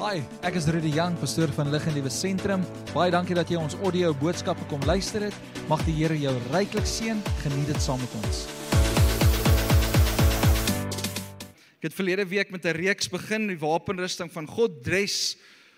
Hi, ek is Rudy Young, pastoor van Lig en Liewe Sentrum. Baie dankie dat jy ons audio boodskappe kom luister het. Mag die Here jou ryklik seën. Geniet dit saam met ons. Ek het verlede week met 'n reeks begin, die wapenrusting van God, Dress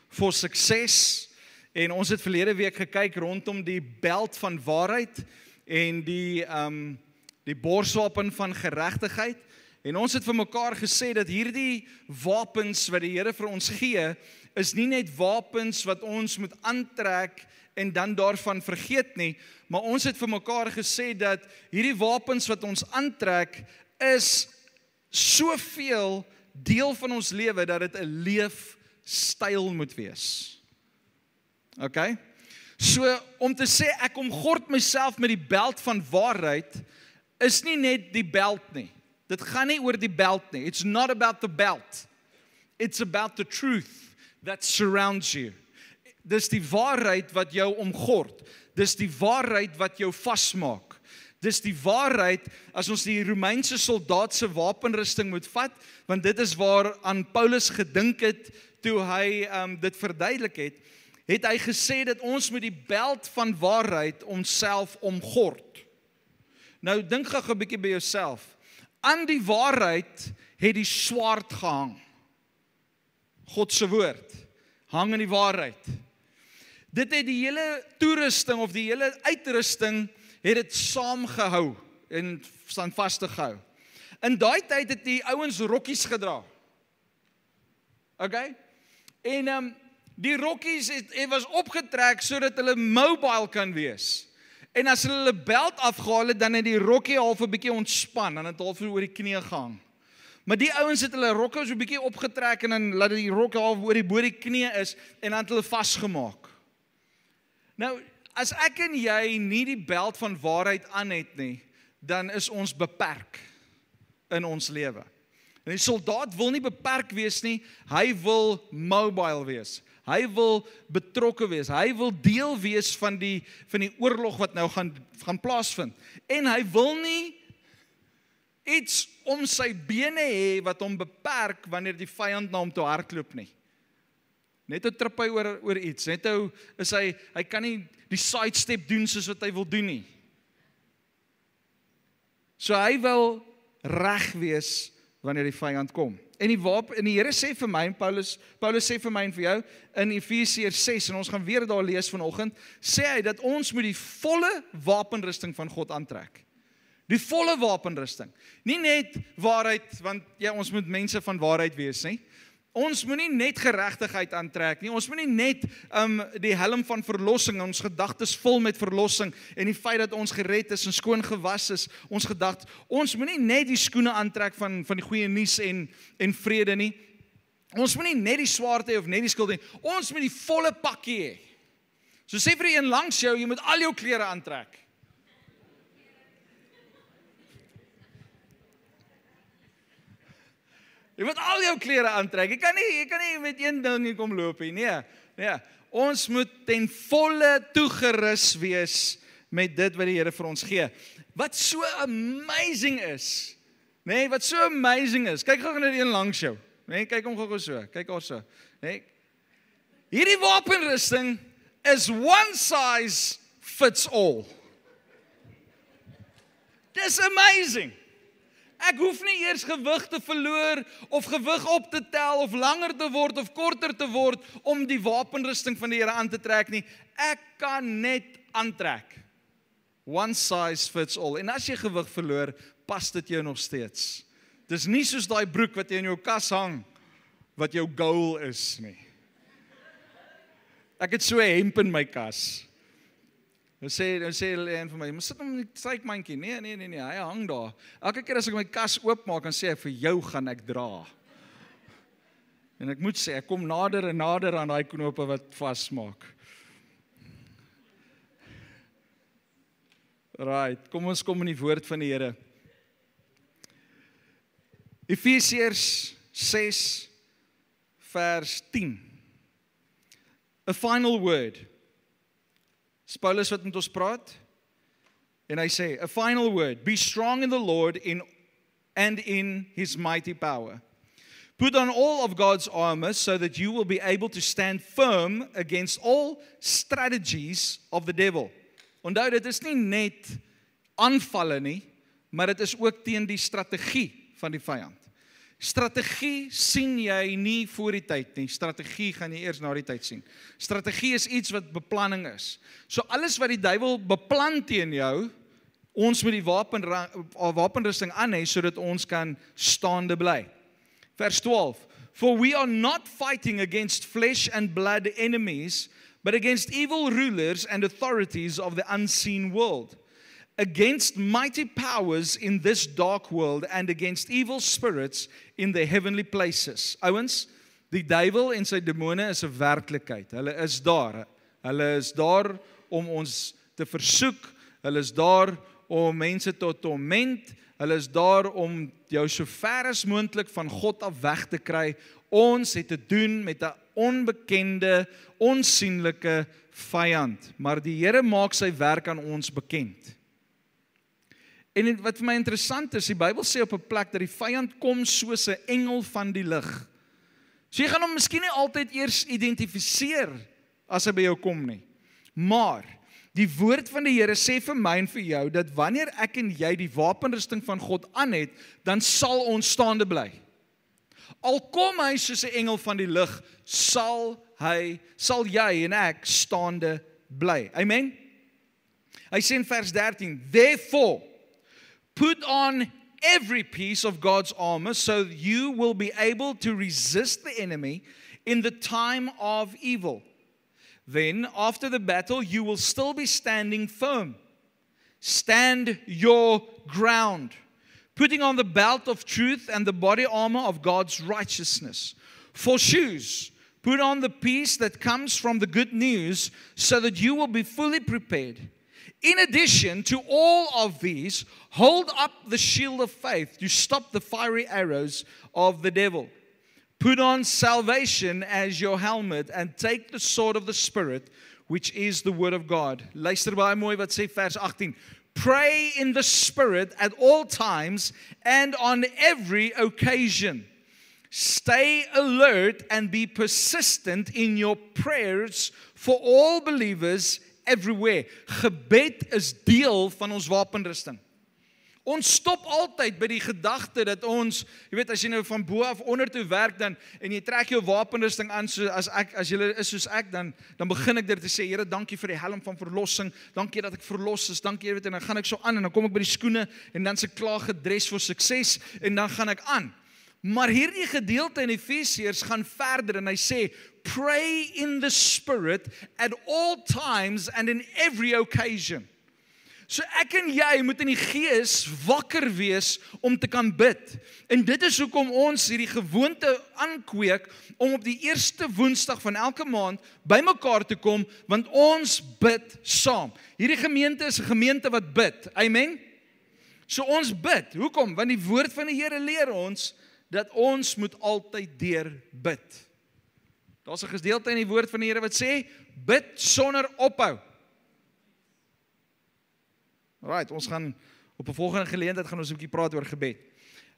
for Success. En ons het verlede week gekyk rondom die beld van waarheid en die borswapen van geregtigheid. En ons het vir mekaar gesê dat hierdie wapens wat die Here vir ons gee, is nie net wapens wat ons moet aantrek en dan daarvan vergeet nie, maar ons het vir mekaar gesê dat hierdie wapens wat ons aantrek is soveel deel van ons lewe dat dit 'n leefstyl moet wees. Okay? So om te sê ek omgord myself met die beld van waarheid is nie net die beld nie. Dit gaan nie oor die beld nie. It's not about the belt. It's about the truth that surrounds you. Dis die waarheid wat jou omgord. Dis die waarheid wat jou vasmaak. Dis die waarheid, as ons die Romeinse soldaat se wapenrusting moet vat, want dit is waar aan Paulus gedink het toe hy dit verduidelik het hy gesê dat ons moet die beld van waarheid onsself omgord. Nou dink gou 'n bietjie by jouself. Aan die waarheid het die swaard gehang. God se woord hang in die waarheid. Dit het die hele toerusting of die hele uitrusting het dit saamgehou en standvastig gehou. In daai tyd het die ouens rokkies gedra. Okay? En die rokkies het was opgetrek sodat hulle mobile kan wees. En as hulle beld afgehaal het, dan het die rokkie half 'n bietjie ontspan, dan het half oor die knie gehang. Maar die ouens het hulle rokke so 'n bietjie opgetrek en dan laat die rokke half oor die knie is en dan het hulle vasgemaak. Nou, as ek en jy nie die beld van waarheid aan het nie, dan is ons beperk in ons lewe. En die soldaat wil nie beperk wees nie, hy wil mobile wees. Hy wil betrokke wees. Hy wil deel wees van die oorlog wat nou gaan plaasvind. En hy wil nie iets om sy bene hê wat hom beperk wanneer die vyand na hom toe hardloop nie. Net 'n trip hy oor iets. Net is hy kan nie die sidestep doen soos wat hy wil doen nie. So hy wil reg wees wanneer die vyand kom. En die Here sê vir my en Paulus sê vir my en vir jou in Efesiërs 6 en ons gaan weer daar lees vanoggend, sê hy dat ons moet die volle wapenrusting van God aantrek. Die volle wapenrusting. Nie net waarheid, want ja, ons moet mense van waarheid wees, nie. Ons moet nie net geregtigheid aantrek nie. Ons moet nie net die helm van verlossing, ons gedagtes vol met verlossing en die feit dat ons gered is en skoon gewas is, ons gedagtes. Ons moet nie net die skoene aantrek van die goeie nuus en vrede nie. Ons moet nie net die swaard hê of net die skild nie. Ons moet die volle pakkie hê. So sê vir die een langs jou, jy moet al jou klere aantrek. Jy moet al jou klere aantrek. Jy kan nie met een ding hier kom loop nie. Nee. Ons moet ten volle toegerus wees met dit wat die Here vir ons gee. Wat so amazing is. Nee, wat so amazing is. Kyk gou na die een langs jou. Nee, kyk hom gou so. Kyk daar so. Nee. Hierdie wapenrusting is one size fits all. Dis amazing. Ek hoef nie eers gewig te verloor of gewig op te tel of langer te word of korter te word om die wapenrusting van die Here aan te trek nie. Ek kan net aantrek. One size fits all. En as jy gewig verloor, pas dit jou nog steeds. Dis nie soos daai broek wat jy in jou kas hang, wat jou goal is nie. Ek het so 'n hemp in my kas. Nou sê hulle een van my, maar sit hom in die strykmandjie. Nee, hy hang daar. Elke keer as ek my kas oopmaak, dan sê ek, vir jou gaan ek dra. En ek moet sê, ek kom nader en nader aan daai knope wat vasmaak. Right, kom ons kom in die woord van die Here. Efesiërs 6 vers 10. A final word. Dis Paulus wat met ons praat. En hy sê, a final word, be strong in the Lord and in his mighty power. Put on all of God's armor so that you will be able to stand firm against all strategies of the devil. Onthou, dit is nie net aanvalle nie, maar dit is ook teen die strategie van die vyand. Strategie sien jy nie voor die tyd nie. Strategie gaan jy eers na die tyd sien. Strategie is iets wat beplanning is. So alles wat die duiwel beplan teen jou, ons moet die wapenrusting aan hê sodat ons kan staande bly. Vers 12. For we are not fighting against flesh and blood enemies, but against evil rulers and authorities of the unseen world, against mighty powers in this dark world and against evil spirits in the heavenly places. Ouens, die duiwel en sy demone is 'n werklikheid. Hulle is daar. Hulle is daar om ons te versoek. Hulle is daar om mense tot torment. Hulle is daar om jou so ver as moontlik van God af weg te kry. Ons het te doen met 'n onbekende, onsienlike vyand, maar die Here maak sy werk aan ons bekend. En wat vir my interessant is, die Bybel sê op 'n plek dat die vyand kom soos 'n engel van die lig. So jy gaan hom miskien nie altyd eers identifiseer as hy by jou kom nie. Maar die woord van die Here sê vir my en vir jou dat wanneer ek en jy die wapenrusting van God aan het, dan sal ons staande bly. Al kom hy soos 'n engel van die lig, sal jy en ek staande bly. Amen. Hy sê in vers 13, therefore, put on every piece of God's armor so you will be able to resist the enemy in the time of evil. Then, after the battle, you will still be standing firm. Stand your ground, putting on the belt of truth and the body armor of God's righteousness. For shoes, put on the peace that comes from the good news so that you will be fully prepared. In addition to all of these, hold up the shield of faith to stop the fiery arrows of the devil. Put on salvation as your helmet and take the sword of the Spirit, which is the word of God. Luister baie mooi wat sê vers 18. Pray in the Spirit at all times and on every occasion. Stay alert and be persistent in your prayers for all believers everywhere. Gebed is deel van ons wapenrusting. Ons stop altyd by die gedagte dat ons, jy weet, as jy nou van bo af onder toe werk dan en jy trek jou wapenrusting aan so as jy is soos ek dan begin ek dit te sê, Here, dankie vir die helm van verlossing. Dankie dat ek verlos is. Dankie, jy weet, en dan gaan ek so aan en dan kom ek by die skoene en dan se klaar gedres vir sukses en dan gaan ek aan. Maar hierdie gedeelte in Efesiërs gaan verder en hy sê, pray in the Spirit at all times and in every occasion. So ek en jy moet in die gees wakker wees om te kan bid. En dit is hoekom ons hierdie gewoonte aankweek om op die eerste Woensdag van elke maand bymekaar te kom, want ons bid saam. Hierdie gemeente is 'n gemeente wat bid. Amen. So ons bid. Hoekom? Want die woord van die Here leer ons dat ons moet altyd deur bid. Daar's 'n gedeelte in die woord van die Here wat sê, bid sonder ophou. Alright, ons gaan op 'n volgende geleentheid gaan ons 'n bietjie praat oor gebed.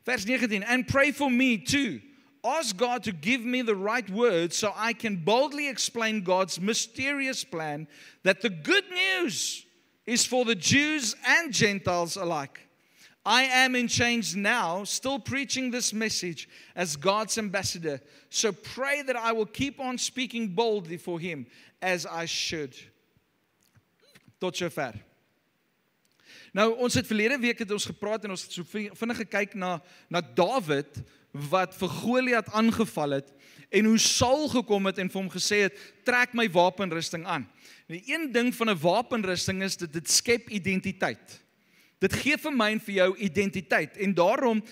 Vers 19, and pray for me too. Ask God to give me the right words so I can boldly explain God's mysterious plan that the good news is for the Jews and Gentiles alike. I am in chains now, still preaching this message as God's ambassador. So pray that I will keep on speaking boldly for Him as I should. Tot sover. Nou, ons het verlede week het ons gepraat en ons het so vinnig gekyk na Dawid wat vir Goliat aangeval het en hoe Saul gekom het en vir hom gesê het, trek my wapenrusting aan. En die een ding van 'n wapenrusting is dat dit skep identiteit. Dit gee vir my en vir jou identiteit en daarom,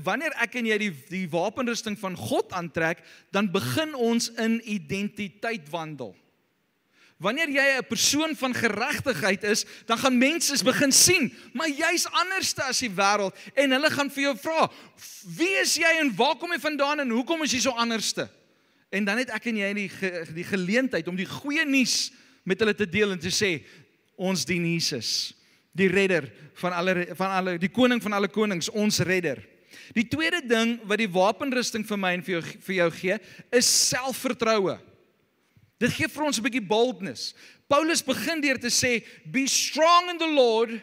wanneer ek en jy die wapenrusting van God aantrek, dan begin ons in identiteit wandel. Wanneer jy 'n persoon van geregtigheid is, dan gaan mense begin sien, maar jy's anderste as die wêreld en hulle gaan vir jou vra, wie is jy en waar kom jy vandaan en hoekom is jy so anderste? En dan het ek en jy die geleentheid om die goeie nuus met hulle te deel en te sê, ons dien Jesus, die redder van alle die koning van alle konings, ons redder. Die tweede ding wat die wapenrusting vir my en vir jou gee, is selfvertroue. Dit gee vir ons 'n bietjie boldness. Paulus begin deur te sê, be strong in the Lord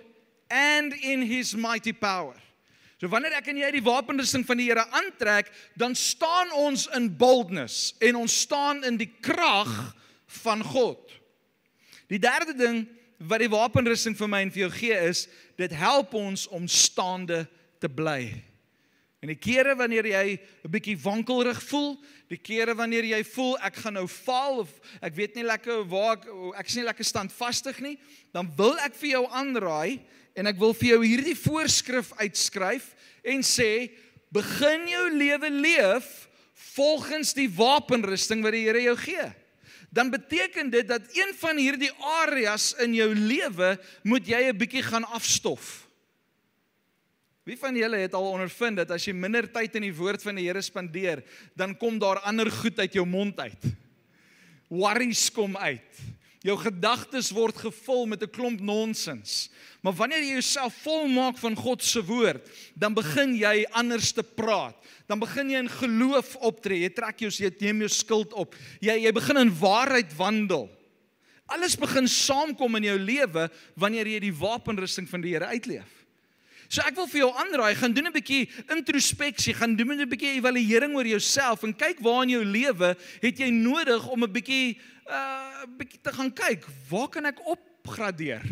and in his mighty power. So wanneer ek en jy die wapenrusting van die Here aantrek, dan staan ons in boldness en ons staan in die krag van God. Die derde ding wat die wapenrusting vir my en vir jou gee is, dit help ons om staande te bly. En die kere wanneer jy 'n bietjie wankelrig voel, die kere wanneer jy voel ek gaan nou val of ek weet nie lekker waar ek is nie lekker standvastig nie, dan wil ek vir jou aanraai en ek wil vir jou hierdie voorskrif uitskryf en sê, begin jou lewe leef volgens die wapenrusting wat die Here jou gee. Dan beteken dit dat een van hierdie areas in jou lewe moet jy 'n bietjie gaan afstof. Wie van julle het al ondervind dat as jy minder tyd in die woord van die Here spandeer, dan kom daar ander goed uit jou mond uit. Worries kom uit. Jou gedagtes word gevul met 'n klomp nonsens. Maar wanneer jy jouself volmaak van God se woord, dan begin jy anders te praat. Dan begin jy in geloof optree. Jy neem jou skuld op. Jy begin in waarheid wandel. Alles begin saamkom in jou lewe wanneer jy die wapenrusting van die Here uitleef. So ek wil vir jou aanraai, gaan doen 'n bietjie introspeksie, gaan doen 'n bietjie evaluering oor jouself en kyk waar in jou lewe het jy nodig om 'n bietjie te gaan kyk, waar kan ek opgradeer?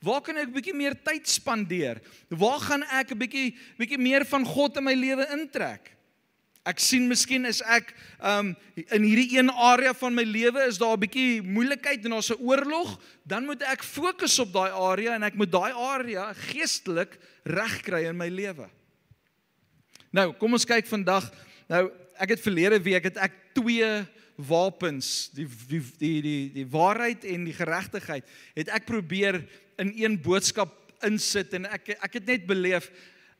Waar kan ek 'n bietjie meer tyd spandeer? Waar gaan ek 'n bietjie meer van God in my lewe intrek? Ek sien miskien is ek in hierdie een area van my lewe is daar 'n bietjie moeilikheid en daar's 'n oorlog, dan moet ek fokus op daai area en ek moet daai area geestelik regkry in my lewe. Nou, kom ons kyk vandag. Nou, ek het verlede week het ek 2 wapens, die waarheid en die geregtigheid, het ek probeer in een boodskap insit en ek het net beleef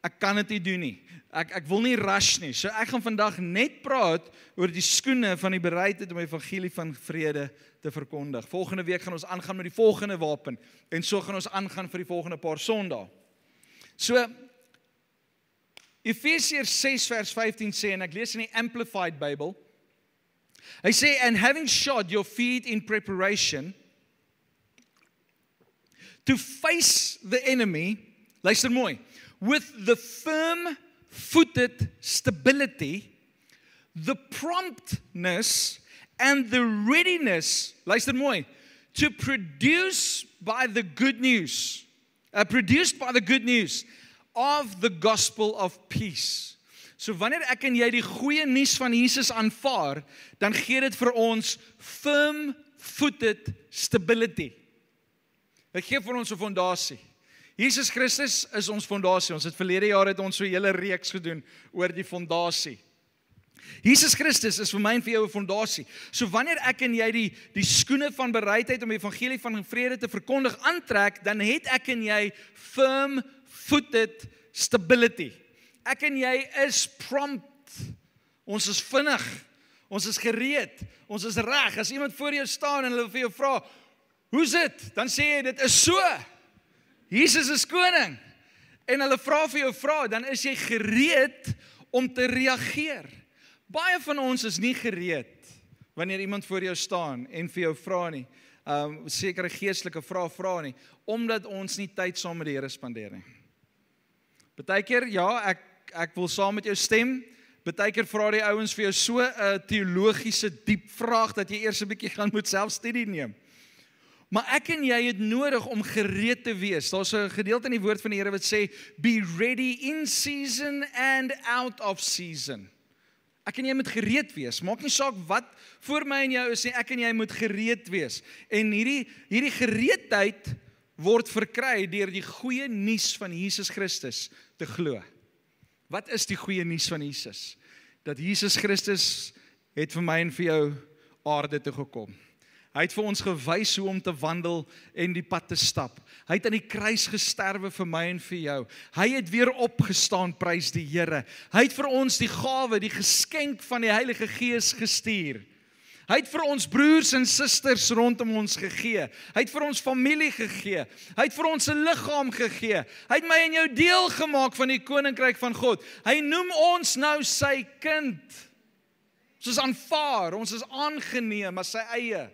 ek kan dit nie doen nie. Ek wil nie rush nie. So ek gaan vandag net praat oor die skoene van die bereidheid om die evangelie van vrede te verkondig. Volgende week gaan ons aangaan met die volgende wapen en so gaan ons aangaan vir die volgende paar Sondae. So Efesiërs 6 vers 15 sê, en ek lees in die Amplified Bible, hy sê, and having shod your feet in preparation to face the enemy, luister mooi, with the firm-footed stability, the promptness and the readiness, luister mooi, to produced by the good news of the gospel of peace. So wanneer ek en jy die goeie nuus van Jesus aanvaar, dan gee dit vir ons firm-footed stability. Dit gee vir ons 'n fondasie. Jesus Christus is ons fondasie. Ons het verlede jaar het ons so 'n hele reeks gedoen oor die fondasie. Jesus Christus is vir my en vir jou 'n fondasie. So wanneer ek en jy die skoene van bereidheid om die evangelie van vrede te verkondig aantrek, dan het ek en jy firm-footed stability. Ek en jy is prompt. Ons is vinnig. Ons is gereed. Ons is reg. As iemand voor jou staan en hulle vir jou vra, "Hoe's dit?" Dan sê jy, "Dit is so. Jesus is koning." En hulle vra vir jou vra, dan is jy gereed om te reageer. Baie van ons is nie gereed wanneer iemand voor jou staan en vir jou vra nie. Sekere geestelike vrae vra nie, omdat ons nie tyd saam met die Here spandeer nie. Partykeer, ja, ek wil saam met jou stem. Partykeer vra die ouens vir jou so 'n teologiese diep vraag dat jy eers 'n bietjie gaan moet selfstudie neem. Maar ek en jy het nodig om gereed te wees. Daar's 'n gedeelte in die woord van die Here wat sê, be ready in season and out of season. Ek en jy moet gereed wees. Maak nie saak wat voor my en jou is nie, ek en jy moet gereed wees. En hierdie gereedheid word verkry deur die goeie nuus van Jesus Christus te glo. Wat is die goeie nuus van Jesus? Dat Jesus Christus het vir my en vir jou aarde toe gekom. Hy het vir ons gewys hoe om te wandel en die pad te stap. Hy het aan die kruis gesterwe vir my en vir jou. Hy het weer opgestaan, prys die Here. Hy het vir ons die gawe, die geskenk van die Heilige Gees gestuur. Hy het vir ons broers en susters rondom ons gegee. Hy het vir ons familie gegee. Hy het vir ons 'n liggaam gegee. Hy het my en jou deel gemaak van die koninkryk van God. Hy noem ons nou sy kind. Ons is aanvaar, ons is aangeneem as sy eie.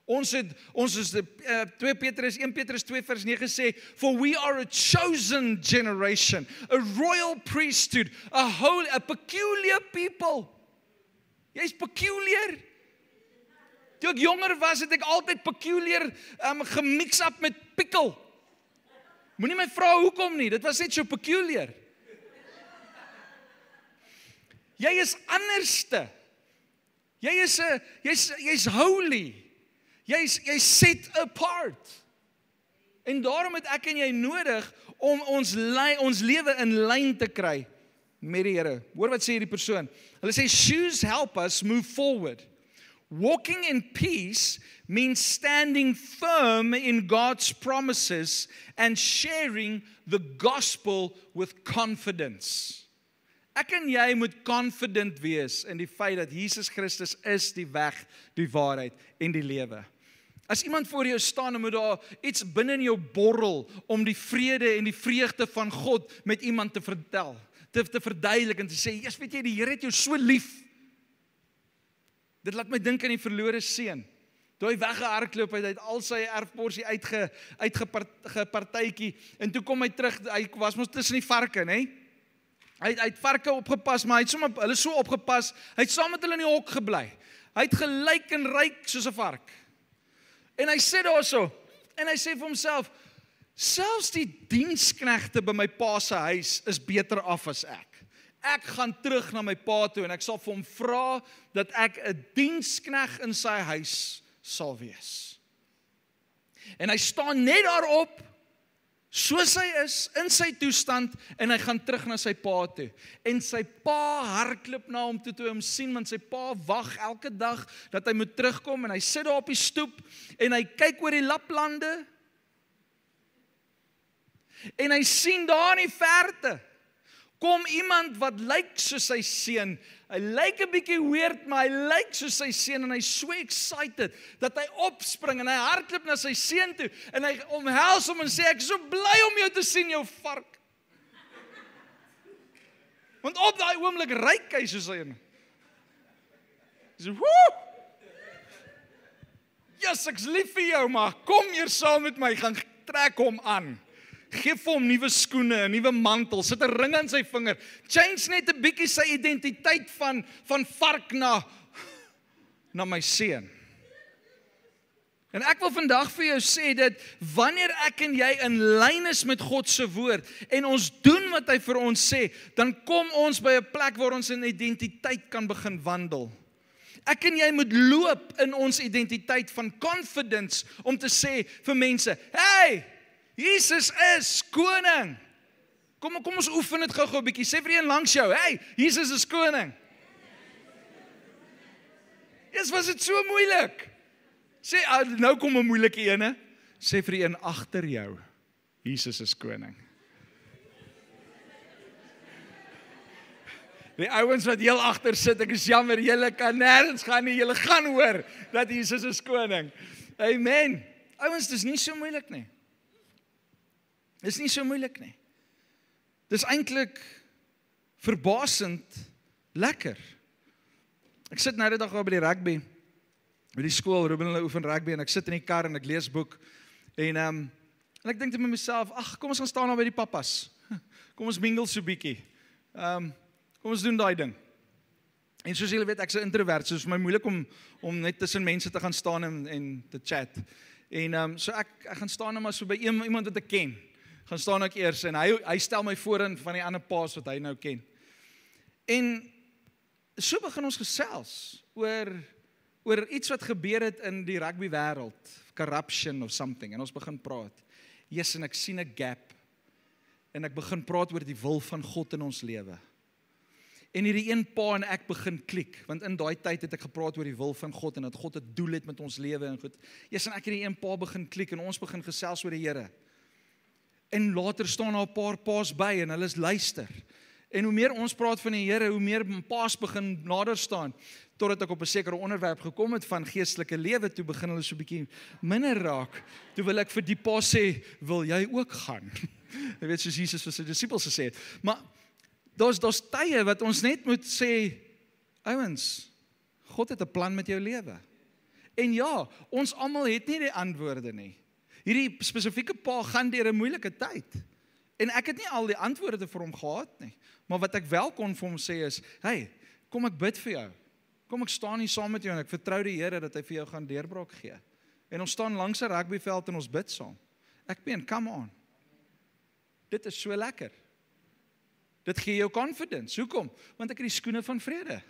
Ons is 1 Petrus 2 vers 9 sê, for we are a chosen generation, a royal priesthood, a peculiar people. Jy's peculiar. Toe ek jonger was, het ek altyd peculiar gemix up met pikkel. Moenie my vra hoekom nie, dit was net so peculiar. Jy is anderste. Jy's holy. Jy's set apart. En daarom het ek en jy nodig om ons lewe in lyn te kry met die Here. Hoor wat sê hierdie persoon. Hulle sê shoes help us move forward. Walking in peace means standing firm in God's promises and sharing the gospel with confidence. Ek en jy moet confident wees in die feit dat Jesus Christus is die weg, die waarheid en die lewe. As iemand voor jou staan, dan moet daar iets binne in jou borrel om die vrede en die vreugde van God met iemand te vertel, te verduidelik en te sê, "Jesus, weet jy, die Here het jou so lief." Dit laat my dink aan die verlore seun. Toe hy weggehardloop het, hy het al sy erfporsie uitgepartytjie en toe kom hy terug, hy was mos tussen die varke, né? Hy het varke opgepas, maar hy het hulle so opgepas, hy het saam met hulle in die hok gebly. Hy het gelyk en ryk soos 'n vark. En hy sê daarso, en hy sê vir homself, selfs die diensknegte by my pa se huis is beter af as ek. Ek gaan terug na my pa toe en ek sal vir hom vra dat ek 'n dienskneg in sy huis sal wees. En hy staan net daarop, soos hy is, in sy toestand, en hy gaan terug na sy pa toe. En sy pa hardloop na hom toe hom sien, want sy pa wag elke dag dat hy moet terugkom, en hy sit daar op die stoep, en hy kyk oor die laplande, en hy sien daar in die verte, kom iemand wat lyk soos sy seun. Hy lyk 'n bietjie weird, maar hy lyk soos sy seun en hy's so excited dat hy opspring en hy hardloop na sy seun toe en hy omhels hom en sê, "Ek is so bly om jou te sien, jou vark." Want op daai oomblik ryk hy soos hy een. Hy sê, "Woe! Jesus, ek's lief vir jou, maar kom hier saam met my, gaan trek hom aan." Geef vir hom nuwe skoene, 'n nuwe mantel, sit 'n ring aan sy vinger. Change net 'n bietjie sy identiteit van vark na my seun. En ek wil vandag vir jou sê dat wanneer ek en jy in lyn is met God se woord en ons doen wat hy vir ons sê, dan kom ons by 'n plek waar ons in identiteit kan begin wandel. Ek en jy moet loop in ons identiteit van confidence om te sê vir mense, "Hey, Jesus is koning." Kom ons oefen dit gou-gou 'n bietjie. Sê vir een langs jou, "Hey, Jesus is koning." Yes, was dit so moeilik? Sê, nou kom 'n moeilike ene. Sê vir een agter jou, Jesus is koning. Die ouens wat heel agter sit, ek is jammer, julle kan nêrens gaan nie, julle gaan hoor dat Jesus is koning. Amen. Ouens, dis nie so moeilik nie. Dis nie so moeilik nie. Dis eintlik verbasend lekker. Ek sit nou die dag by die rugby, by die skool, Ruben hulle oefen rugby, en ek sit in die kar en ek lees boek, en ek dink met myself, ag, kom ons gaan staan nou by die pappas, kom ons mingle so bietjie, kom ons doen daai ding. En soos julle weet, ek's 'n introvert, so is vir my moeilik om net tussen mense te gaan staan en te chat. En so ek gaan staan nou maar so by iemand wat ek ken. Gaan staan ek eers en hy stel my voor in van die ander paas wat hy nou ken. En so begin ons gesels oor iets wat gebeur het in die rugby wêreld, corruption of something, en ons begin praat. En ek sien 'n gap en ek begin praat oor die wil van God in ons lewe. En hierdie een pa en ek begin klik, want in daai tyd het ek gepraat oor die wil van God en dat God 'n doel het met ons lewe en goed. En ek en die een pa begin klik en ons begin gesels oor die Here. En later staan daar 'n paar paas by en hulle luister. En hoe meer ons praat van die Here, hoe meer paas begin nader staan, totdat ek op 'n sekere onderwerp gekom het van geestelike lewe, toe begin hulle so 'n bietjie minder raak. Toe wil ek vir die pa sê, wil jy ook gaan? Jy weet, soos Jesus vir sy disippels gesê het. Maar daar's tye wat ons net moet sê, ouens, God het 'n plan met jou lewe. En ja, ons almal het nie die antwoorde nie. Hierdie spesifieke pa gaan deur 'n moeilike tyd. En ek het nie al die antwoorde vir hom gehad nie. Maar wat ek wel kon vir hom sê is, hey, kom ek bid vir jou. Kom ek staan hier saam met jou en ek vertrou die Here dat hy vir jou gaan deurbraak gee. En ons staan langs 'n rugbyveld en ons bid saam. Ek meen, come on. Dit is so lekker. Dit gee jou confidence. Hoekom? Want ek het die skoene van vrede.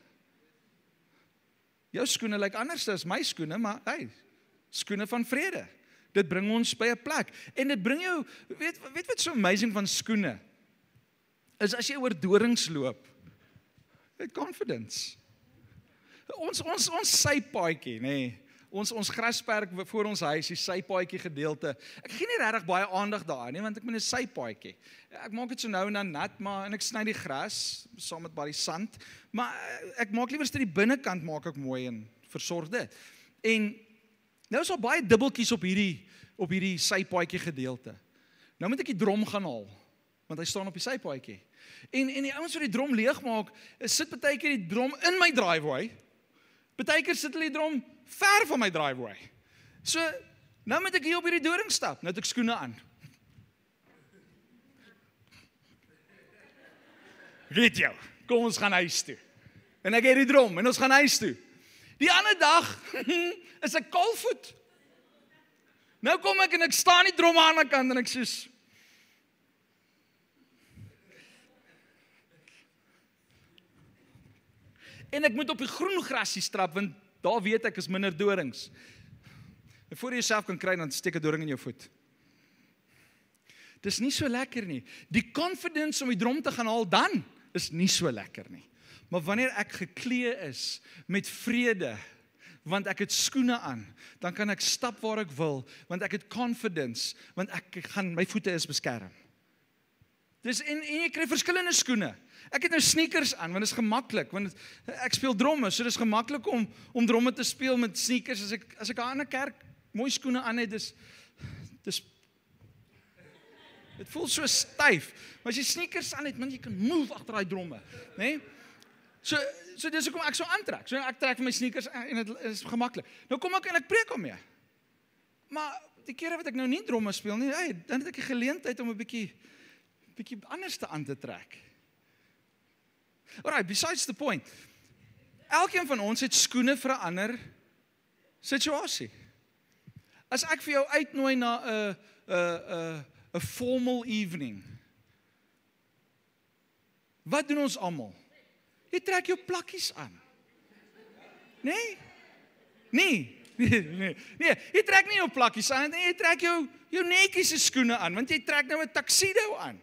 Jou skoene lyk anders as my skoene, maar hey, skoene van vrede. Dit bring ons by 'n plek. En dit bring jou, weet wat so amazing van skoene? Is as jy oor dorings loop, het confidence. Ons sypaadjie, nê. Ons grasperk voor ons huis, die sypaadjie gedeelte. Ek gee nie regtig baie aandag daaraan nie, want ek moet 'n sypaadjie. Ek maak dit so nou en dan nat, maar en ek sny die gras saam met baie sand, maar ek maak liewer die binnekant maak ek mooi en versorg dit. En nou is daar baie dubbeltjies op hierdie sypaadjie gedeelte. Nou moet ek die drom gaan haal, want hy staan op die sypaadjie. En die ouens wat die drom leegmaak, sit partykeer die drom in my driveway. Partykeer sit hulle die drom ver van my driveway. So, nou moet ek hier op hierdie doring stap. Nou het ek skoene aan. Weet jou, kom ons gaan huis toe. En ek het die drom en ons gaan huis toe. Die ander dag is ek kaalvoet. Nou kom ek en ek staan die drom aan die kant en ek soos en ek moet op die groen grasie strap, want daar weet ek is minder dorings. En voor jy jouself kan kry, dan steek 'n doring in jou voet. Dis nie so lekker nie. Die confidence om die drom te gaan haal dan, is nie so lekker nie. Maar wanneer ek geklee is met vrede, want ek het skoene aan, dan kan ek stap waar ek wil, want ek het confidence, want my voete is beskerm. Dis en jy kry verskillende skoene. Ek het nou sneakers aan, want dit is gemaklik, want ek speel dromme, so dit is gemaklik om dromme te speel met sneakers. As ek aan 'n kerk mooi skoene aan het, dit voel so styf. Maar as jy sneakers aan het, man, jy kan move agter daai dromme, né? So dis hoekom ek so aantrek. So ek trek vir my sneakers en dit is gemaklik. Nou kom ek en ek preek daarmee. Maar die kere wat ek nou nie dromme speel nie, dan het ek die geleentheid om 'n bietjie anders te aan te trek. Alright, besides the point. Elkeen van ons het skoene vir 'n ander situasie. As ek vir jou uitnooi na 'n formal evening, wat doen ons almal? Jy trek jou plakkies aan. Nee, jy trek nie jou plakkies aan, jy trek jou netjiese skoene aan, want jy trek nou 'n tuxedo aan.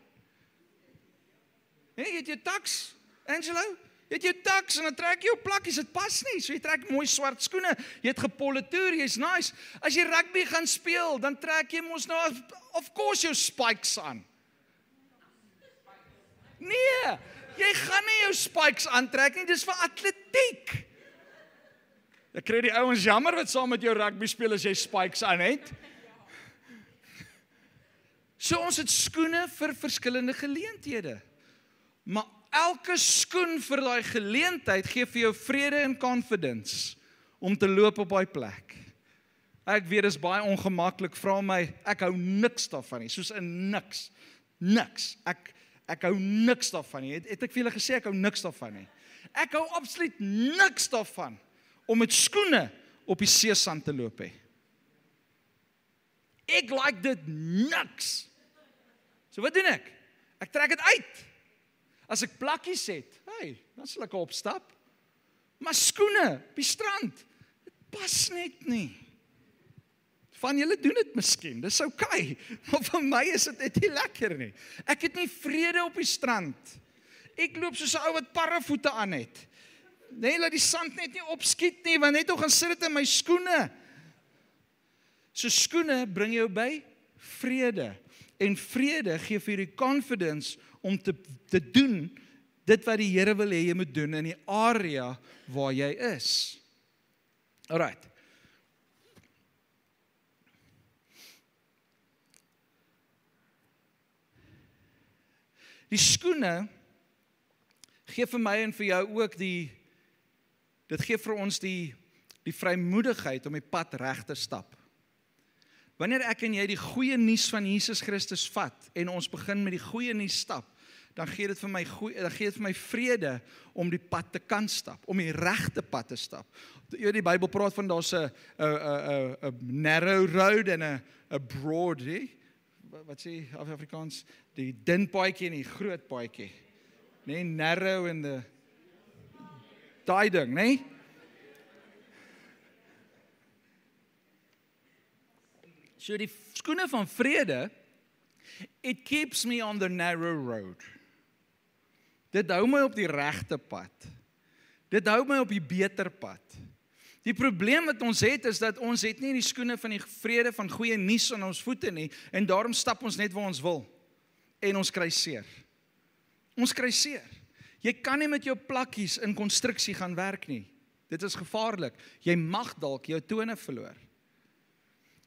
Nee, jy het jou tux, Angelo, jy het jou tux en dan trek jy jou plakkies, dit pas nie, so jy trek mooi swart skoene, jy het gepolitoer, jy's nice. As jy rugby gaan speel, dan trek jy mos nou, of course, jou spikes aan. Nee, jy gaan nie jou spikes aantrek nie, dis vir atletiek. Ek kry die ouens jammer wat saam met jou rugby speel as jy spikes aan het. So ons het skoene vir verskillende geleenthede. Maar elke skoen vir daai geleentheid gee vir jou vrede en confidence om te loop op daai plek. Ek weet dis baie ongemaklik, vra my, ek hou niks daarvan nie, soos in niks. Ek hou niks daarvan nie. Het ek vir julle gesê ek hou niks daarvan nie. Ek hou absoluut niks daarvan om met skoene op die seesand te loop hê. Ek like dit niks. So wat doen ek? Ek trek dit uit. As ek plakkies het, dan sal ek opstap. Maar skoene op die strand, dit pas net nie. Van julle doen dit miskien, dis okay, maar vir my is dit net nie lekker nie. Ek het nie vrede op die strand. Ek loop soos 'n ou wat parrevoete aan het. Nee, laat die sand net nie opskiet nie, want net hoe gaan sit dit in my skoene. So skoene bring jou by vrede. En vrede gee vir die confidence om te doen dit wat die Here wil hê jy moet doen in die area waar jy is. Alright. Die skoene gee vir my en vir jou ook dit gee vir ons die vrymoedigheid om die pad reg te stap. Wanneer ek en jy die goeie nuus van Jesus Christus vat en ons begin met die goeie nuus stap, dan gee dit vir my vrede om die pad te kan stap, om die regte pad te stap. Jy weet die Bybel praat van daar's 'n narrow road en 'n broad, wat sê Afrikaans, die dun paadjie en die groot paadjie. Nee, narrow en daai ding, nee? So die skoene van vrede, it keeps me on the narrow road. Dit hou my op die regte pad. Dit hou my op die beter pad. Die probleem wat ons het is dat ons het nie die skoene van die vrede van goeie nuus aan ons voete nie en daarom stap ons net waar ons wil en ons kry seer. Ons kry seer. Jy kan nie met jou plakkies in konstruksie gaan werk nie. Dit is gevaarlik. Jy mag dalk jou tone verloor.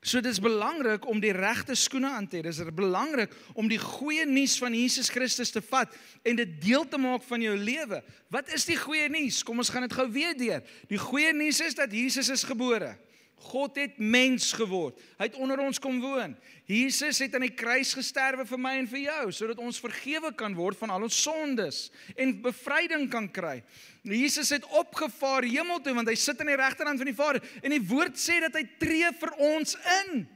So dit is belangrik om die regte skoene aan te hê. Dit is belangrik om die goeie nuus van Jesus Christus te vat en dit deel te maak van jou lewe. Wat is die goeie nuus? Kom ons gaan dit gou weer deur. Die goeie nuus is dat Jesus is gebore. God het mens geword. Hy het onder ons kom woon. Jesus het aan die kruis gesterwe vir my en vir jou, sodat ons vergewe kan word van al ons sondes en bevryding kan kry. Jesus het opgevaar hemel toe, want hy sit aan die regterhand van die Vader. En die woord sê dat hy tree vir ons in.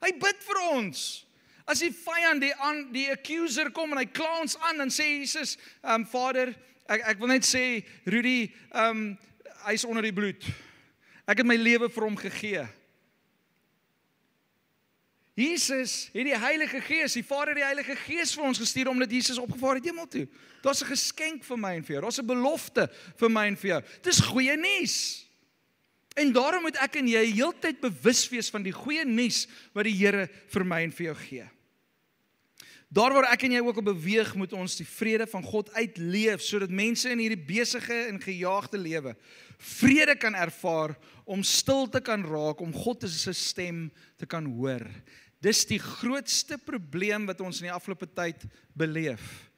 Hy bid vir ons. As die vyand, die accuser kom en hy kla ons aan, dan sê Jesus, Vader, ek wil net sê, Rudy, hy is onder die bloed. Ek het my lewe vir hom gegee. Jesus het die Heilige Gees, die Vader het die Heilige Gees vir ons gestuur, omdat Jesus opgevaar het hemel toe. Daar's 'n geskenk vir my en vir jou, daar's 'n belofte vir my en vir jou. Dis goeie nuus. En daarom moet ek en jy heeltyd bewus wees van die goeie nuus wat die Here vir my en vir jou gee. Daar waar ek en jy ook op beweeg, moet ons die vrede van God uitleef, sodat mense in hierdie besige en gejaagde lewe vrede kan ervaar, om stil te kan raak, om God se stem te kan hoor. Dis die grootste probleem wat ons in die afgelope tyd beleef,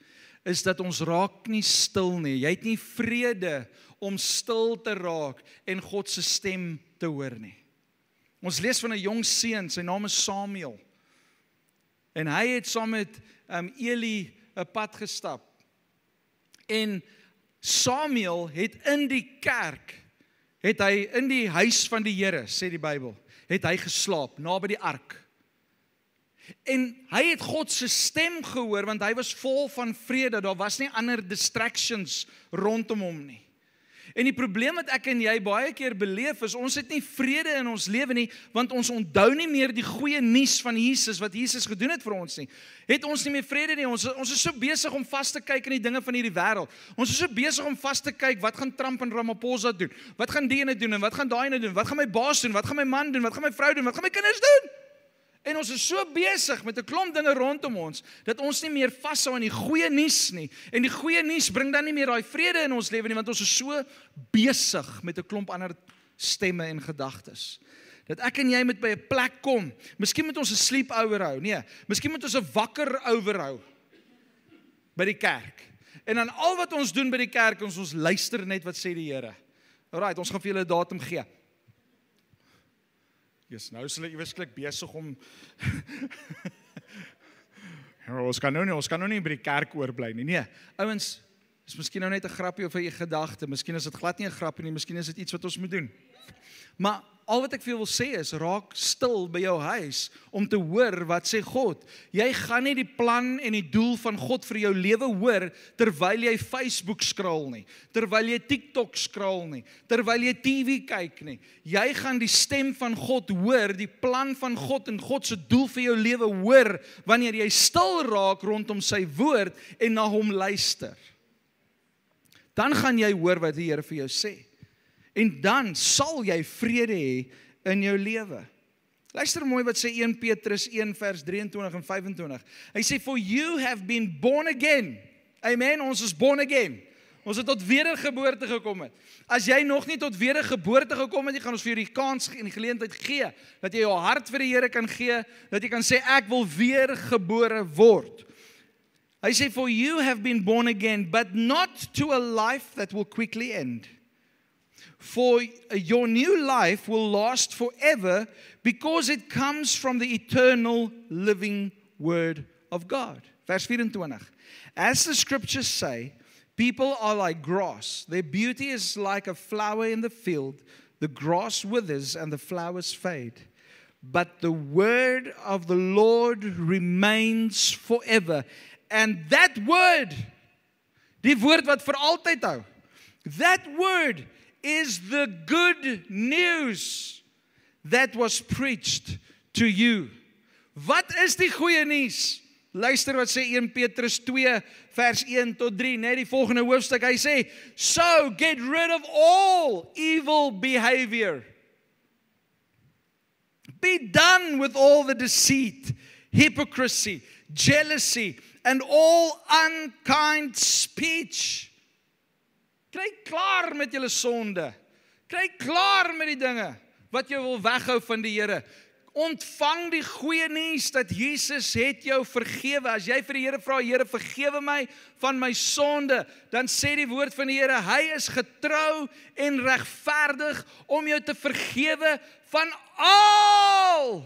is dat ons raak nie stil nie. Jy het nie vrede om stil te raak en God se stem te hoor nie. Ons lees van 'n jong seun, sy naam is Samuel. En hy het saam met Eli 'n pad gestap. En Samuel het in die kerk, het hy in die huis van die Here, sê die Bybel, het hy geslaap, naby die ark. En hy het God se stem gehoor, want hy was vol van vrede, daar was nie ander distractions rondom hom nie. En die probleem wat ek en jy baie keer beleef is, ons het nie vrede in ons lewe nie, want ons onthou nie meer die goeie nuus van Jesus, wat Jesus gedoen het vir ons nie. Het ons nie meer vrede nie, ons is so besig om vas te kyk in die dinge van hierdie wêreld. Ons is so besig om vas te kyk, wat gaan Trump en Ramaphosa doen? Wat gaan die ene doen en wat gaan daai ene doen? Wat gaan my baas doen? Wat gaan my man doen? Wat gaan my vrou doen? Wat gaan my kinders doen? En ons is so besig met 'n klomp dinge rondom ons, dat ons nie meer vashou aan die goeie nuus nie. En die goeie nuus bring dan nie meer daai vrede in ons lewe nie, want ons is so besig met 'n klomp ander stemme en gedagtes. Dat ek en jy moet by 'n plek kom. Miskien moet ons 'n sleepover hou. Nee, miskien moet ons 'n wakker overhou by die kerk. En dan al wat ons doen by die kerk, ons luister net wat sê die Here. Alright, ons gaan vir julle 'n datum gee. Yes, nou is hulle iewesklik besig om ons kan nou nie by die kerk oorbly nie. Nee, ouens, is miskien nou net 'n grappie of 'n gedagte, miskien is dit glad nie 'n grappie nie, miskien is dit iets wat ons moet doen. Maar al wat ek vir jou wil sê is, raak stil by jou huis om te hoor wat sê God. Jy gaan nie die plan en die doel van God vir jou lewe hoor terwyl jy Facebook scroll nie, terwyl jy TikTok scroll nie, terwyl jy TV kyk nie. Jy gaan die stem van God hoor, die plan van God en God se doel vir jou lewe hoor wanneer jy stil raak rondom sy woord en na hom luister. Dan gaan jy hoor wat die Here vir jou sê. En dan sal jy vrede hê in jou lewe. Luister mooi wat sê 1 Petrus 1 vers 23 en 25. Hy sê, for you have been born again. Amen, ons is born again. Ons het tot wedergeboorte gekom het. As jy nog nie tot wedergeboorte gekom het, gaan ons vir jou die kans en die geleentheid gee, dat jy jou hart vir die Here kan gee, dat jy kan sê, ek wil weergebore word. Hy sê, for you have been born again, but not to a life that will quickly end. For your new life will last forever, because it comes from the eternal living word of God. Vers 24. As the scriptures say, people are like grass. Their beauty is like a flower in the field. The grass withers and the flowers fade. But the word of the Lord remains forever. And that word, die woord wat vir altyd hou, that word is the good news that was preached to you. Wat is die goeie nuus? Luister wat sê 1 Petrus 2 vers 1 tot 3, net die volgende hoofstuk. Hy sê, so get rid of all evil behavior. Be done with all the deceit, hypocrisy, jealousy, and all unkind speech. Kry klaar met julle sonde. Kry klaar met die dinge wat jy wil weghou van die Here. Ontvang die goeie nuus dat Jesus het jou vergewe. As jy vir die Here vra, Here vergewe my van my sonde, dan sê die woord van die Here, hy is getrou en regverdig om jou te vergewe van al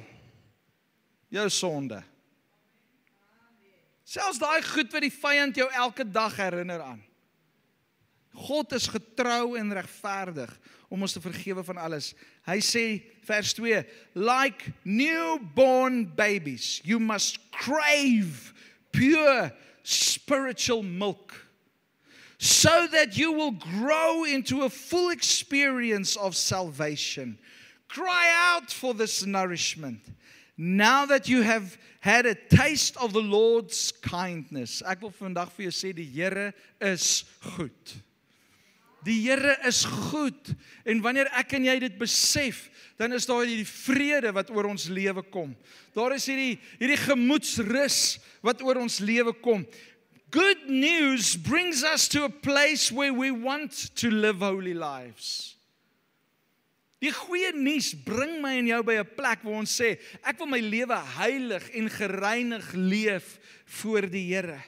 jou sonde. Selfs daai goed wat die vyand jou elke dag herinner aan. God is getrou en regverdig om ons te vergewe van alles. Hy sê, vers 2, like newborn babies, you must crave pure spiritual milk, so that you will grow into a full experience of salvation. Cry out for this nourishment, now that you have had a taste of the Lord's kindness. Ek wil vandag vir jou sê, die Here is goed. Die Here is goed, en wanneer ek en jy dit besef, dan is daar hierdie vrede wat oor ons lewe kom. Daar is hierdie gemoedsrus wat oor ons lewe kom. Good news brings us to a place where we want to live holy lives. Die goeie nuus bring my en jou by 'n plek waar ons sê, ek wil my lewe heilig en gereinig leef voor die Here.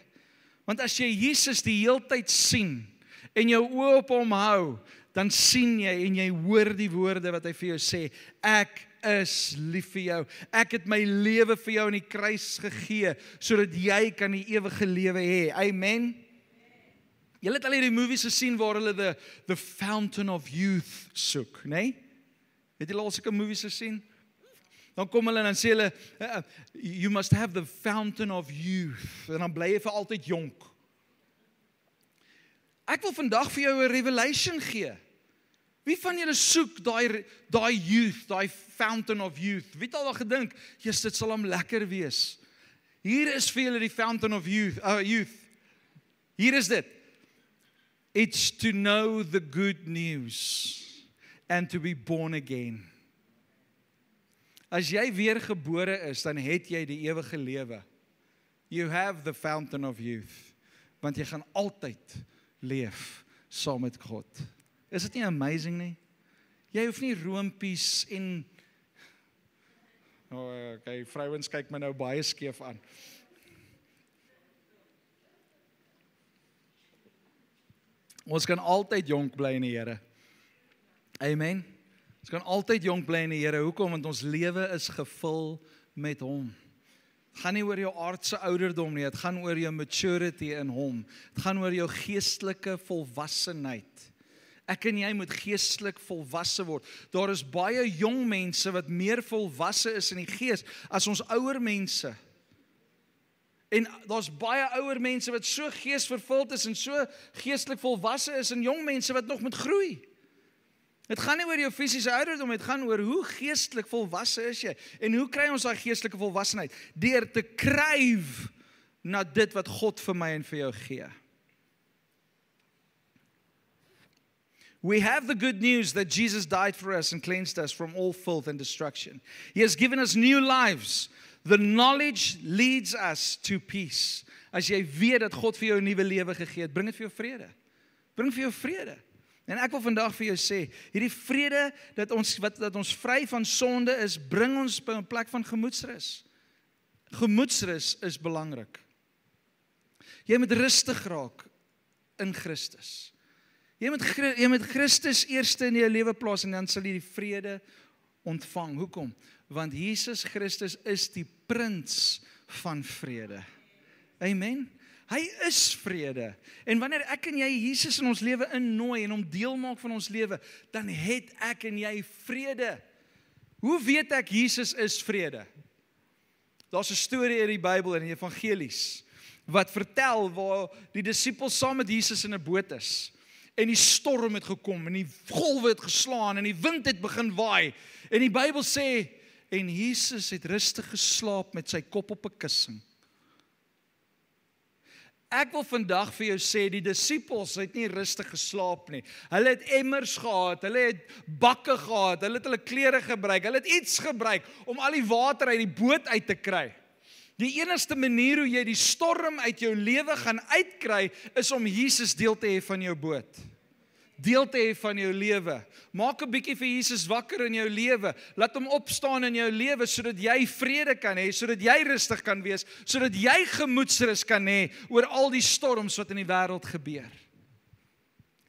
Want as jy Jesus die heeltyd sien, en jou oë op hom hou, dan sien jy en jy hoor die woorde wat hy vir jou sê, ek is lief vir jou, ek het my lewe vir jou in die kruis gegee, sodat jy kan die ewige lewe hê, amen? Julle het al hierdie movies gesien waar hulle the Fountain of Youth soek, nee? Het julle al sulke movies gesien? Dan kom hulle en dan sê hulle, you must have the Fountain of Youth, en dan bly jy vir altyd jonk. Ek wil vandag vir jou 'n revelation gee. Wie van julle soek daai youth, daai Fountain of Youth? Wie het al gedink, "Jesus, dit sal hom lekker wees." Hier is vir julle die Fountain of Youth. Hier is dit. It's to know the good news and to be born again. As jy weergebore is, dan het jy die ewige lewe. You have the Fountain of Youth. Want jy gaan altyd leef saam met God. Is dit nie amazing nie? Jy hoef nie roompies en okay, vrouens kyk my nou baie skeef aan. Ons kan altyd jonk bly in die Here. Amen. Ons kan altyd jonk bly in die Here. Hoekom? Want ons lewe is gevul met hom. Het gaan nie oor jou aardse ouderdom nie, het gaan oor jou maturity in hom. Het gaan oor jou geestelike volwassenheid. Ek en jy moet geestelik volwasse word. Daar is baie jong mense wat meer volwasse is in die gees as ons ouer mense. En daar's baie ouer mense wat so geesvervuld is en so geestelik volwasse is en jong mense wat nog moet groei. Het gaan nie oor jou fisiese ouderdom, het gaan oor hoe geestelik volwasse is jy. En hoe kry ons daai geestelike volwassenheid? Deur te kryf na dit wat God vir my en vir jou gee. We have the good news that Jesus died for us and cleansed us from all filth and destruction. He has given us new lives. The knowledge leads us to peace. As jy weet dat God vir jou 'n nuwe lewe gegee het, bring dit vir jou vrede. Bring vir jou vrede. En ek wil vandag vir jou sê, hierdie vrede dat ons vry van sonde is, bring ons by 'n plek van gemoedsrus. Gemoedsrus is belangrik. Jy moet rustig raak in Christus. Jy moet Christus eerste in jou lewe plaas en dan sal jy die vrede ontvang. Hoekom? Want Jesus Christus is die prins van vrede. Amen. Hy is vrede. En wanneer ek en jy Jesus in ons lewe innooi en hom deel maak van ons lewe, dan het ek en jy vrede. Hoe weet ek Jesus is vrede? Daar's 'n storie in die Bybel in die Evangelies wat vertel waar die disippels saam met Jesus in 'n boot is. En die storm het gekom en die golwe het geslaan en die wind het begin waai. En die Bybel sê en Jesus het rustig geslaap met sy kop op 'n kussing. Ek wil vandag vir jou sê, die disippels het nie rustig geslaap nie. Hulle het emmers gehad, hulle het bakke gehad, hulle het hulle klere gebruik, hulle het iets gebruik om al die water uit die boot uit te kry. Die enigste manier hoe jy die storm uit jou lewe gaan uitkry, is om Jesus deel te hê van jou boot. Deel te hê van jou lewe. Maak 'n bietjie vir Jesus wakker in jou lewe. Laat hom opstaan in jou lewe, sodat jy vrede kan hê, sodat jy rustig kan wees, sodat jy gemoedsrus kan hê oor al die storms wat in die wêreld gebeur.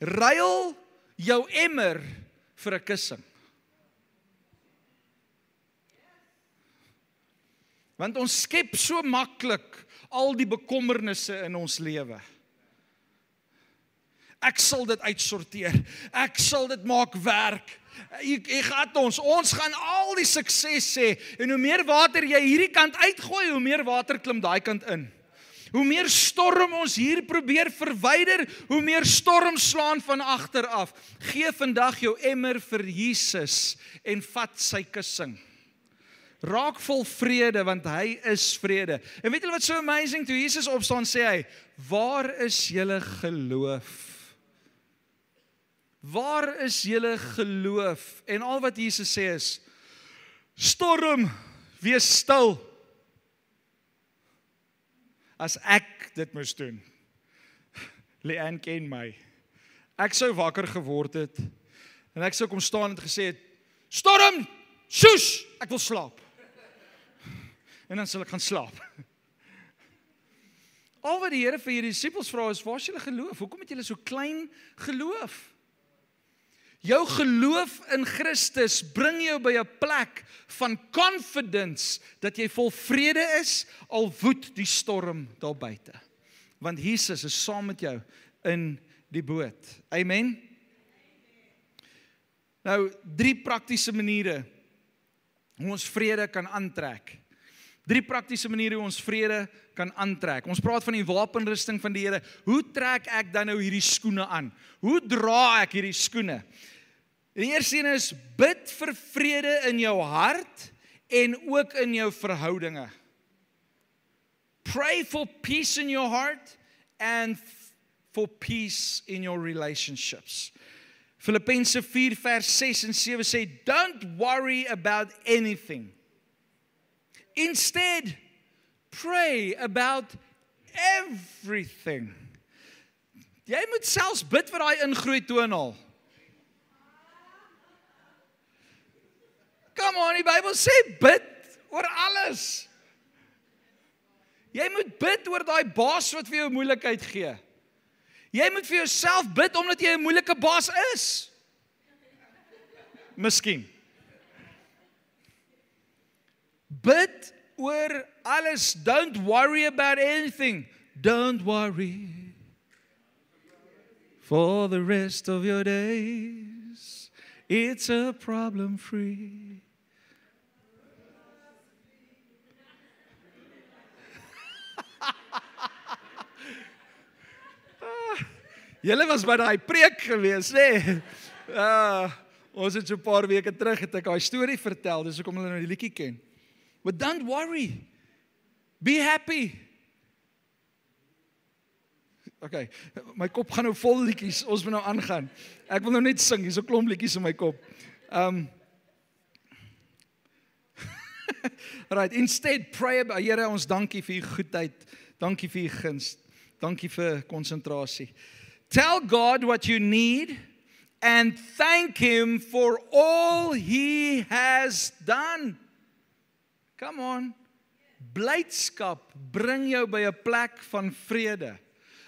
Ruil jou emmer vir 'n kussing. Want ons skep so maklik al die bekommernisse in ons lewe. Ek sal dit uitsorteer. Ek sal dit maak werk. Jy gaan ons gaan al die sukses hê. En hoe meer water jy hierdie kant uitgooi, hoe meer water klim daai kant in. Hoe meer storm ons hier probeer verwyder, hoe meer storm slaan van agter af. Gee vandag jou emmer vir Jesus en vat sy kussing. Raak vol vrede, want hy is vrede. En weet julle wat so amazing, toe Jesus opstaan sê hy, waar is julle geloof? Waar is julle geloof? En al wat Jesus sê is, storm, wees stil. As ek dit moes doen, Leanne ken my, ek sou wakker geword het, en ek sou kom staan en gesê het, storm, sjoes, ek wil slaap. En dan sal ek gaan slaap. Al wat die Here vir hierdie disippels vra is, waar is julle geloof? Hoekom het julle so klein geloof? Jou geloof in Christus bring jou by 'n plek van confidence, dat jy vol vrede is, al woed die storm daar buite. Want Jesus is saam met jou in die boot. Amen? Nou, 3 praktiese maniere hoe ons vrede kan aantrek. 3 praktiese maniere hoe ons vrede kan aantrek. Ons praat van die wapenrusting van die Here. Hoe trek ek dan nou hierdie skoene aan? Hoe dra ek hierdie skoene? Die eerste een is, bid vir vrede in jou hart en ook in jou verhoudinge. Pray for peace in your heart and for peace in your relationships. Filippense 4 vers 6 en 7 sê, don't worry about anything. Instead, pray about everything. Jy moet selfs bid vir daai ingroei toon. Come on, die Bybel sê bid oor alles. Jy moet bid oor daai baas wat vir jou moeilikheid gee. Jy moet vir jouself bid omdat jy 'n moeilike baas is. Miskien. Bid oor alles. Don't worry about anything. Don't worry for the rest of your days. It's a problem free. Julle was by daai preek gewees, nê? Ons het so 'n paar weke terug het ek daai storie vertel, dis hoekom hulle nou die liedjie ken. But don't worry. Be happy. Okay, my kop gaan nou vol liedjies, ons moet nou aangaan. Ek wil nou net sing, hier's 'n klomp liedjies in my kop. Right, instead pray about, Here, ons dankie vir u goedheid. Dankie vir u guns. Dankie vir konsentrasie. Tell God what you need and thank him for all he has done. Come on. Blydskap bring jou by 'n plek van vrede.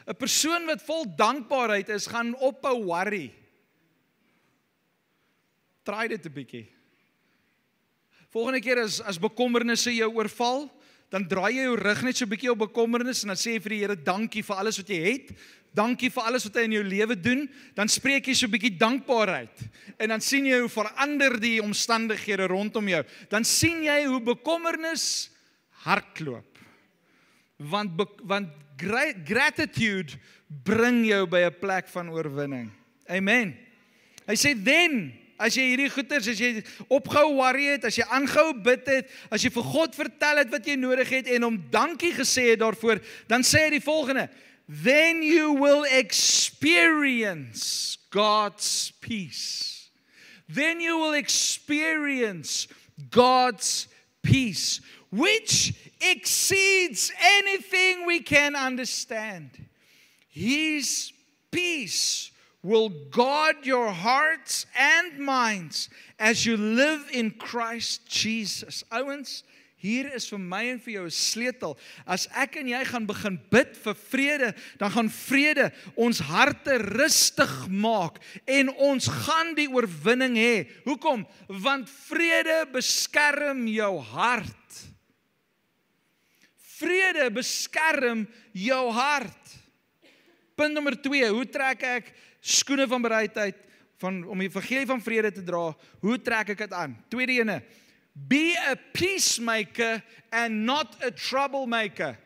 'n Persoon wat vol dankbaarheid is, gaan ophou worry. Try dit 'n bietjie. Volgende keer as bekommernisse jou oorval, dan draai jy jou rug net so 'n bietjie op bekommernis en dan sê jy vir die Here dankie vir alles wat jy het. Dankie vir alles wat hy in jou lewe doen. Dan spreek jy so 'n bietjie dankbaarheid. En dan sien jy hoe verander die omstandighede rondom jou. Dan sien jy hoe bekommernis hardloop. Want gratitude bring jou by 'n plek van oorwinning. Amen. Hy sê then, as jy hierdie goeters, as jy opgehou worry het, as jy aangehou bid het, as jy vir God vertel het wat jy nodig het en hom dankie gesê het daarvoor, dan sê hy die volgende: then you will experience God's peace. Then you will experience God's peace, which exceeds anything we can understand. His peace will guard your hearts and minds as you live in Christ Jesus. Ouens, hier is vir my en vir jou 'n sleutel. As ek en jy gaan begin bid vir vrede, dan gaan vrede ons harte rustig maak en ons gaan die oorwinning hê. Hoekom? Want vrede beskerm jou hart. Vrede beskerm jou hart. Punt nommer 2, hoe trek ek skoene van bereidheid om die evangelie van vrede te dra? Hoe trek ek dit aan? Tweede ene, be a peacemaker and not a troublemaker.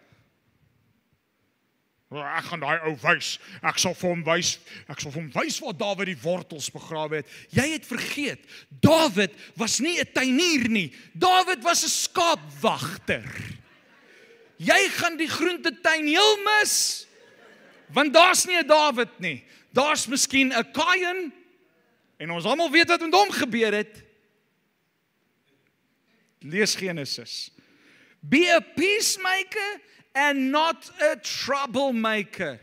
Ek gaan daai ou wys. Ek sal vir hom wys waar Dawid die wortels begrawe het. Jy het vergeet, Dawid was nie 'n tuinier nie. Dawid was 'n skaapwagter. Jy gaan die groentetuin heel mis, want daar's nie 'n Dawid nie. Daar's miskien 'n Kain, en ons almal weet wat met hom gebeur het. Lees Genesis. Be a peacemaker and not a troublemaker.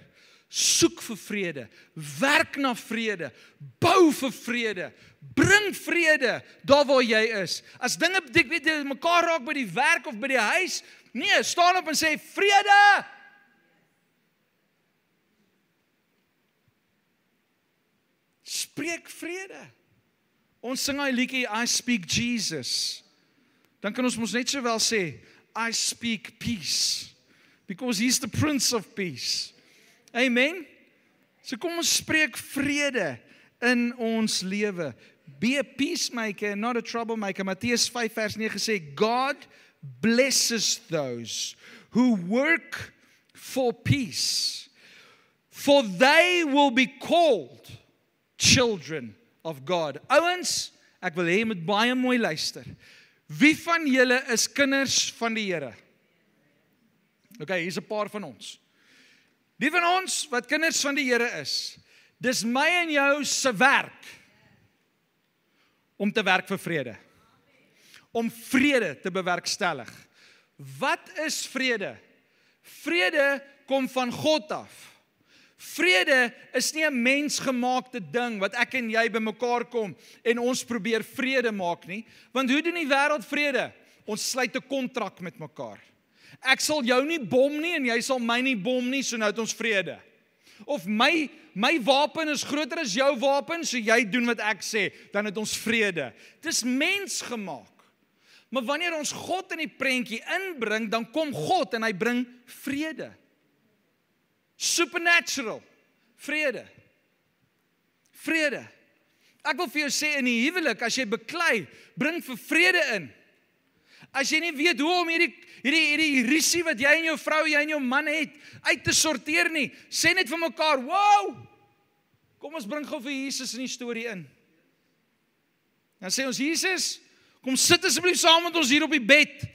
Soek vir vrede, werk na vrede, bou vir vrede, bring vrede daar waar jy is. As dinge mekaar raak by die werk of by die huis, nee, staan op en sê vrede. Spreek vrede. Ons sing hy liedjie I speak Jesus. Dan kan ons mos net sowel sê I speak peace, because he's the Prince of Peace. Amen. So kom ons spreek vrede in ons lewe. Be a peacemaker and not a troublemaker. Matteus 5 vers 9 sê God blesses those who work for peace, for they will be called children of God. Ouens, ek wil hê jy moet baie mooi luister. Wie van julle is kinders van die Here? Okay, hier's 'n paar van ons. Die van ons wat kinders van die Here is, dis my en jou se werk om te werk vir vrede. Om vrede te bewerkstellig. Wat is vrede? Vrede kom van God af. Vrede is nie 'n mensgemaakte ding wat ek en jy bymekaar kom en ons probeer vrede maak nie. Want hoe doen die wêreld vrede? Ons sluit 'n kontrak met mekaar. Ek sal jou nie bom nie en jy sal my nie bom nie, so nou het ons vrede. Of my wapen is groter as jou wapen, so jy doen wat ek sê, dan het ons vrede. Dis mensgemaak. Maar wanneer ons God in die prentjie inbring, dan kom God en hy bring vrede. Supernatural. Vrede. Vrede. Ek wil vir jou sê in die huwelik, as jy beklei, bring vir vrede in. As jy nie weet hoe om hierdie rusie wat jy en jou vrou, jy en jou man het, uit te sorteer nie, sê net vir mekaar, wow, kom ons bring gou vir Jesus in die storie in. Dan sê ons, Jesus, kom sit asseblief saam met ons hier op die bed,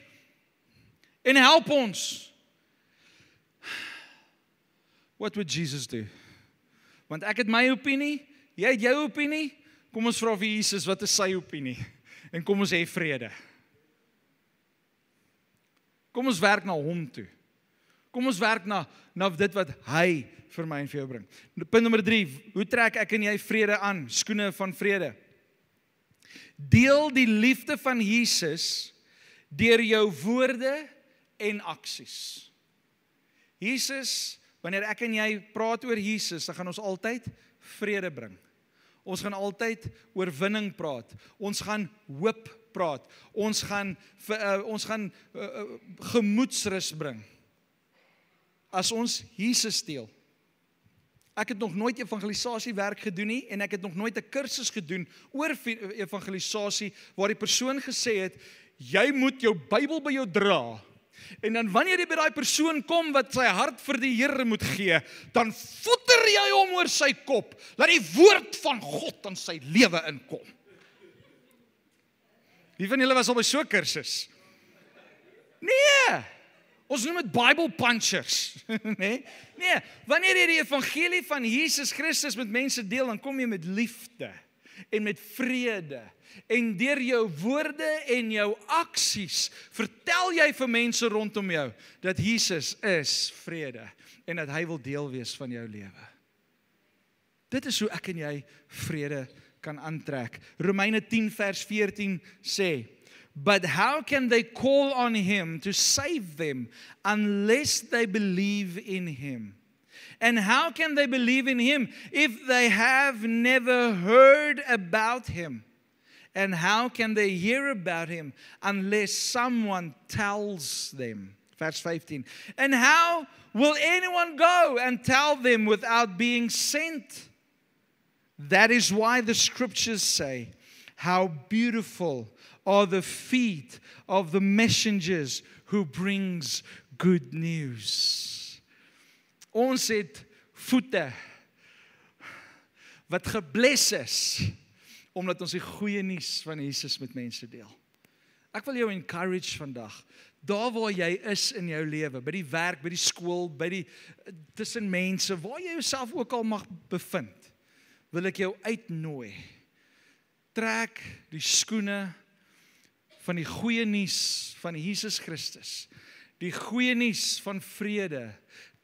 en help ons. What would Jesus do? Want ek het my opinie, jy het jou opinie, kom ons vra vir Jesus, wat is sy opinie? En kom ons hê vrede. Kom ons werk na hom toe. Kom ons werk na dit wat hy vir my en vir jou bring. Punt nommer 3, hoe trek ek en jy vrede aan? Skoene van vrede. Deel die liefde van Jesus deur jou woorde en aksies. Jesus, wanneer ek en jy praat oor Jesus, dan gaan ons altyd vrede bring. Ons gaan altyd oorwinning praat. Ons gaan hoop praat. Ons gaan gemoedsrus bring. As ons Jesus deel. Ek het nog nooit evangelisasiewerk gedoen nie en ek het nog nooit 'n kursus gedoen oor evangelisasie waar die persoon gesê het, jy moet jou Bybel by jou dra. En dan wanneer jy by daai persoon kom wat sy hart vir die Here moet gee, dan voeter jy hom oor sy kop, laat die woord van God in sy lewe inkom. Wie van julle was al by so 'n kursus? Nee! Ons noem dit Bible punchers. Nee, wanneer jy die evangelie van Jesus Christus met mense deel, dan kom jy met liefde en met vrede. En deur jou woorde en jou aksies vertel jy vir mense rondom jou dat Jesus is vrede en dat hy wil deel wees van jou lewe. Dit is hoe ek en jy vrede kan aantrek. Romeine 10 vers 14 sê, but how can they call on him to save them unless they believe in him? And how can they believe in him if they have never heard about him? And how can they hear about him unless someone tells them? Verse 15. And how will anyone go and tell them without being sent? That is why the scriptures say, how beautiful are the feet of the messengers who brings good news. Ons het voete wat gebless is, omdat ons die goeie nuus van Jesus met mense deel. Ek wil jou encourage vandag, daar waar jy is in jou lewe, by die werk, by die skool, tussen mense, waar jy jouself ook al mag bevind, wil ek jou uitnooi. Trek die skoene van die goeie nuus van Jesus Christus, die goeie nuus van vrede,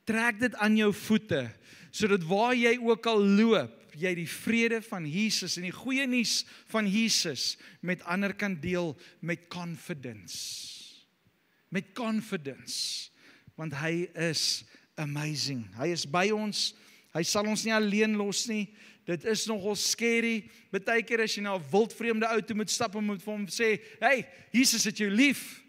trek dit aan jou voete, sodat waar jy ook al loop, jy die vrede van Jesus en die goeie nuus van Jesus met ander kan deel met confidence. Met confidence, want hy is amazing. Hy is by ons, hy sal ons nie alleen los nie. Dit is nogal scary. Partykeer as jy na 'n wildvreemde ou toe moet stap en moet vir hom sê, hey, Jesus het jou lief.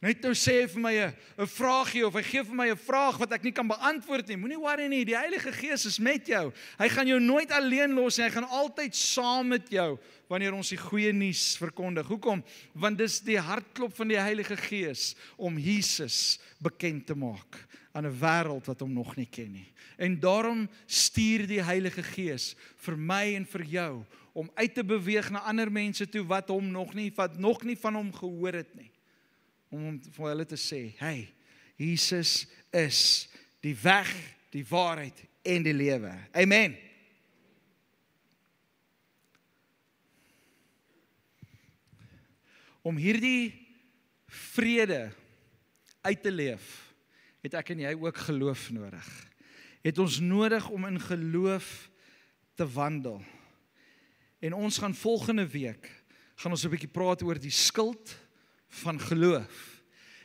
Net nou sê hy vir my 'n vraagie of hy gee vir my 'n vraag wat ek nie kan beantwoord nie. Moenie worry nie, die Heilige Gees is met jou. Hy gaan jou nooit alleen los nie, hy gaan altyd saam met jou wanneer ons die goeie nuus verkondig. Hoekom? Want dis die hartklop van die Heilige Gees om Jesus bekend te maak aan 'n wêreld wat hom nog nie ken nie. En daarom stuur die Heilige Gees vir my en vir jou om uit te beweeg na ander mense toe wat nog nie van hom gehoor het nie. Om vir hulle te sê, hey, Jesus is die weg, die waarheid en die lewe. Amen. Om hierdie vrede uit te leef, het ek en jy ook geloof nodig. Het ons nodig om in geloof te wandel. En ons gaan volgende week, gaan ons 'n bietjie praat oor die skild van geloof.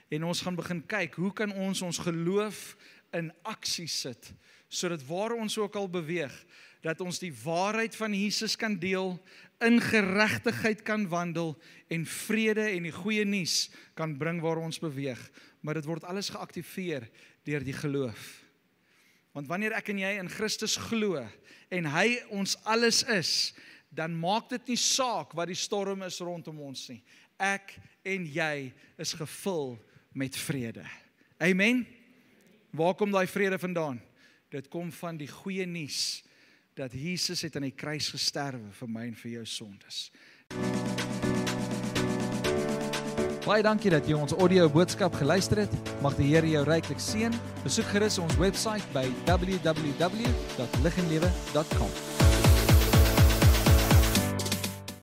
En ons gaan begin kyk, hoe kan ons geloof in aksie sit, sodat waar ons ook al beweeg, dat ons die waarheid van Jesus kan deel, in geregtigheid kan wandel, en vrede en die goeie nuus kan bring waar ons beweeg. Maar dit word alles geaktiveer deur die geloof. Want wanneer ek en jy in Christus glo, en hy ons alles is, dan maak dit nie saak wat die storm is rondom ons nie. Ek en jy is gevul met vrede. Amen? Waar kom daai vrede vandaan? Dit kom van die goeie nuus, dat Jesus het aan die kruis gesterwe vir my en vir jou sondes. Baie dankie dat jy ons audio boodskap geluister het. Mag die Here jou ryklik seën. Besoek gerus ons webwerf by www.ligenlewe.com.